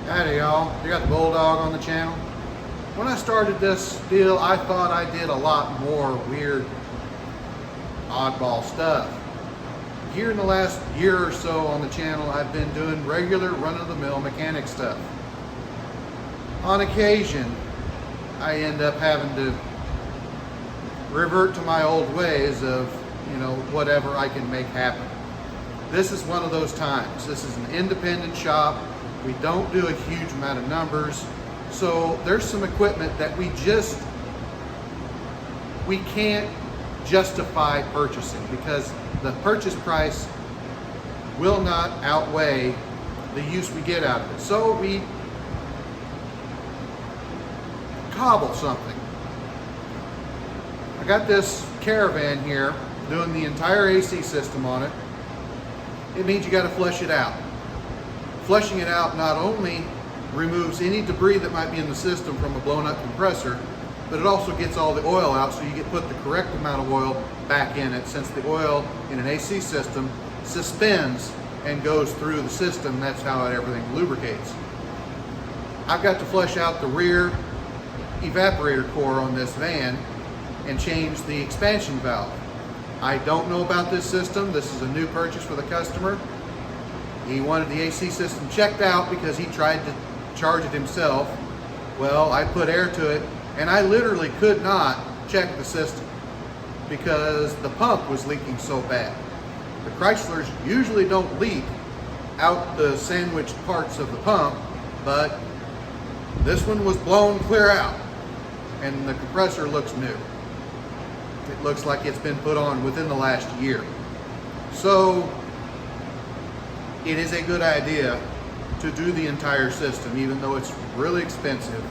Howdy y'all, you got the Bulldog on the channel. When I started this deal, I thought I did a lot more weird, oddball stuff. Here in the last year or so on the channel, I've been doing regular run-of-the-mill mechanic stuff. On occasion, I end up having to revert to my old ways of, whatever I can make happen. This is one of those times. This is an independent shop. We don't do a huge amount of numbers. So there's some equipment that we can't justify purchasing because the purchase price will not outweigh the use we get out of it. So we cobble something. I got this caravan here doing the entire AC system on it. It means you got to flush it out. Flushing it out not only removes any debris that might be in the system from a blown up compressor, but it also gets all the oil out so you can put the correct amount of oil back in it, since the oil in an AC system suspends and goes through the system. That's how everything lubricates. I've got to flush out the rear evaporator core on this van and change the expansion valve. I don't know about this system. This is a new purchase for the customer. He wanted the AC system checked out because he tried to charge it himself. Well, I put air to it and I literally could not check the system because the pump was leaking so bad. The Chryslers usually don't leak out the sandwiched parts of the pump, but this one was blown clear out and the compressor looks new. It looks like it's been put on within the last year. So it is a good idea to do the entire system, even though it's really expensive,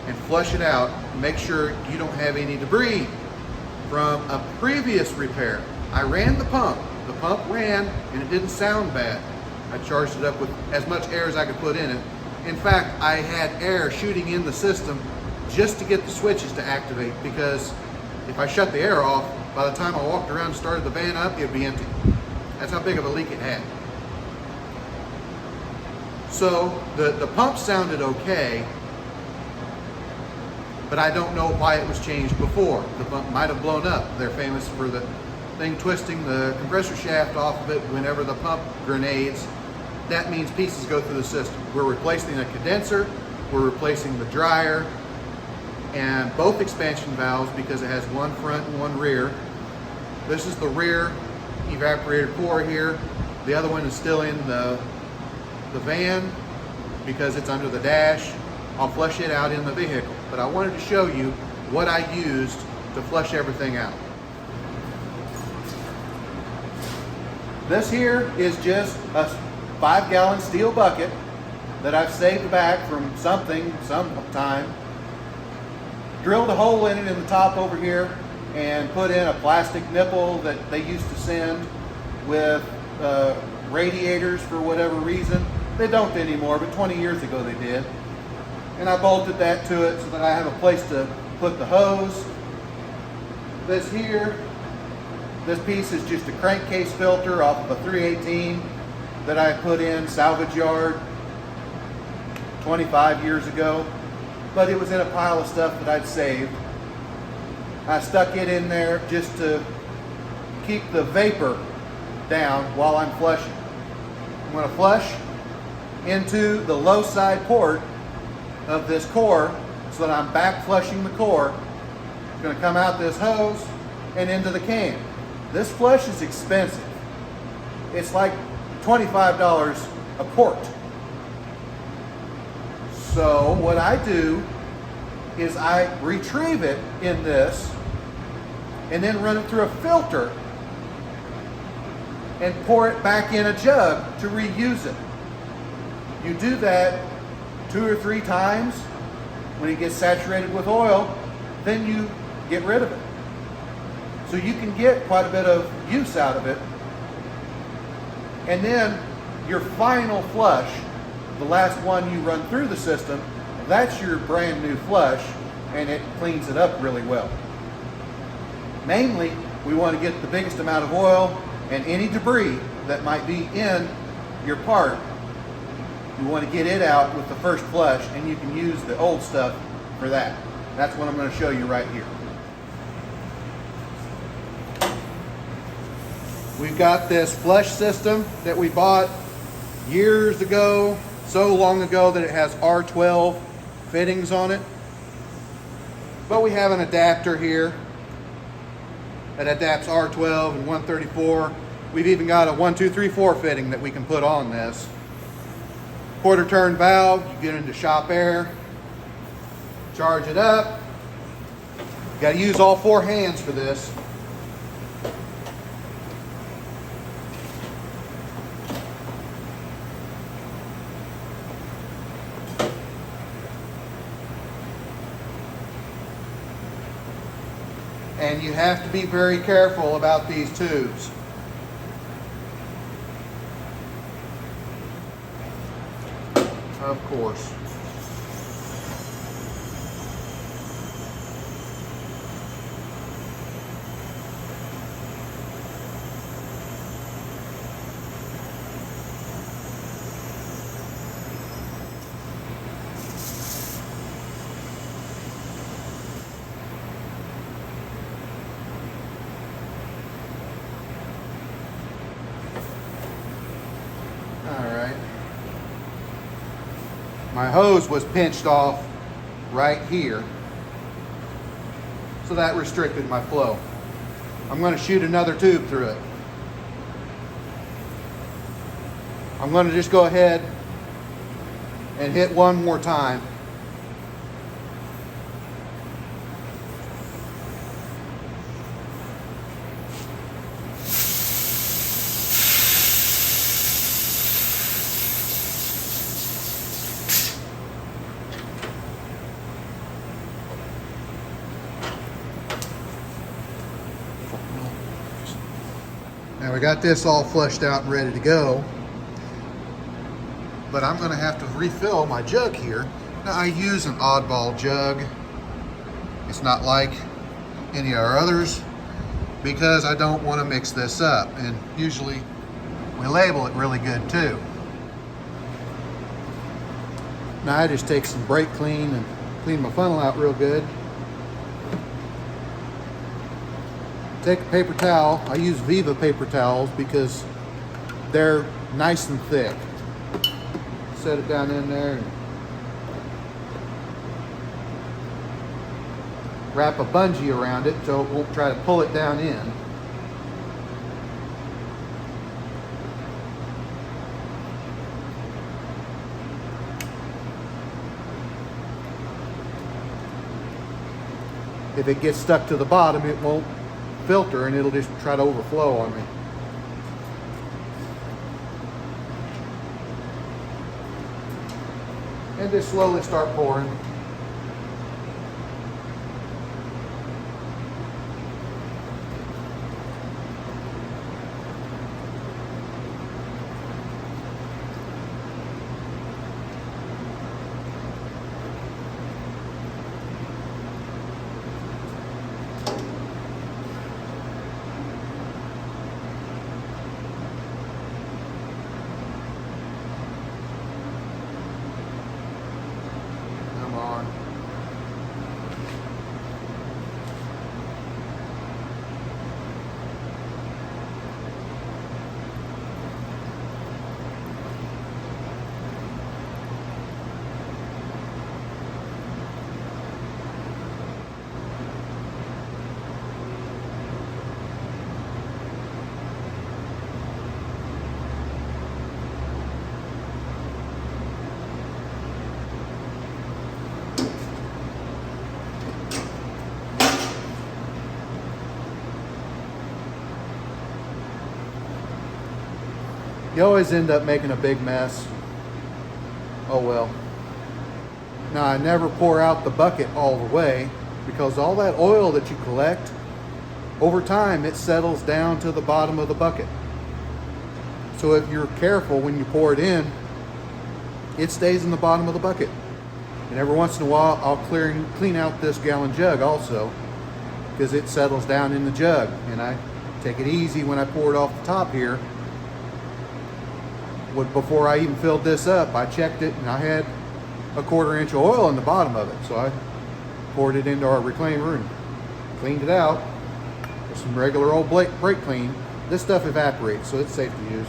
and flush it out. Make sure you don't have any debris from a previous repair. I ran the pump. The pump ran and it didn't sound bad. I charged it up with as much air as I could put in it. In fact, I had air shooting in the system just to get the switches to activate, because if I shut the air off, by the time I walked around and started the van up, it'd be empty. That's how big of a leak it had. So the pump sounded okay, but I don't know why it was changed before. The pump might have blown up. They're famous for the thing twisting the compressor shaft off of it whenever the pump grenades. That means pieces go through the system. We're replacing a condenser, we're replacing the dryer, and both expansion valves, because it has one front and one rear. This is the rear evaporator core here. The other one is still in the van because it's under the dash. I'll flush it out in the vehicle, but I wanted to show you what I used to flush everything out. This here is just a 5-gallon steel bucket that I've saved back from something sometime. Drilled a hole in it in the top over here and put in a plastic nipple that they used to send with radiators for whatever reason. They don't anymore, but 20 years ago they did. And I bolted that to it so that I have a place to put the hose. This here, this piece is just a crankcase filter off of a 318 that I put in salvage yard 25 years ago. But it was in a pile of stuff that I'd saved. I stuck it in there just to keep the vapor down while I'm flushing. I'm going to flush into the low side port of this core so that I'm back flushing the core. It's going to come out this hose and into the can. This flush is expensive. It's like $25 a quart. So what I do is I retrieve it in this and then run it through a filter and pour it back in a jug to reuse it. You do that 2 or 3 times. When it gets saturated with oil, then you get rid of it. So you can get quite a bit of use out of it. And then your final flush, the last one you run through the system, that's your brand new flush, and it cleans it up really well. Mainly, we want to get the biggest amount of oil and any debris that might be in your part You want to get it out with the first flush, and you can use the old stuff for that. That's what I'm going to show you right here. We've got this flush system that we bought years ago, so long ago that it has R12 fittings on it. But we have an adapter here that adapts R12 and 134. We've even got a 1, 2, 3, 4 fitting that we can put on this. Quarter turn valve, you get into shop air, charge it up. You got to use all 4 hands for this. And you have to be very careful about these tubes. Of course. My hose was pinched off right here, so that restricted my flow. I'm going to shoot another tube through it. I'm going to just go ahead and hit one more time. Now we got this all flushed out and ready to go, but I'm going to have to refill my jug here. Now I use an oddball jug. It's not like any of our others because I don't want to mix this up, and usually we label it really good too. Now I just take some brake clean and clean my funnel out real good. Take a paper towel. I use Viva paper towels because they're nice and thick. Set it down in there and wrap a bungee around it so it won't try to pull it down in. If it gets stuck to the bottom, it won't filter and it'll just try to overflow on me. And just slowly start pouring. You always end up making a big mess. Oh well. Now I never pour out the bucket all the way because all that oil that you collect, over time it settles down to the bottom of the bucket. So if you're careful when you pour it in, it stays in the bottom of the bucket. And every once in a while I'll clean out this gallon jug also because it settles down in the jug. And I take it easy when I pour it off the top here. Before I even filled this up, I checked it and I had a 1/4 inch of oil in the bottom of it. So I poured it into our reclaimer and cleaned it out with some regular old brake clean. This stuff evaporates, so it's safe to use.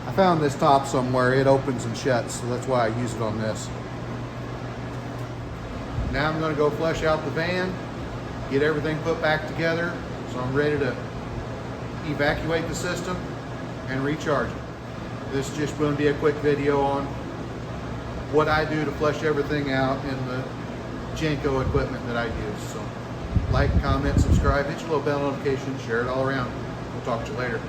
I found this top somewhere. It opens and shuts, so that's why I use it on this. Now I'm going to go flush out the van, get everything put back together, so I'm ready to evacuate the system and recharge it. This is just going to be a quick video on what I do to flush everything out in the Jenko equipment that I use. So like, comment, subscribe, hit your little bell notification, share it all around. We'll talk to you later.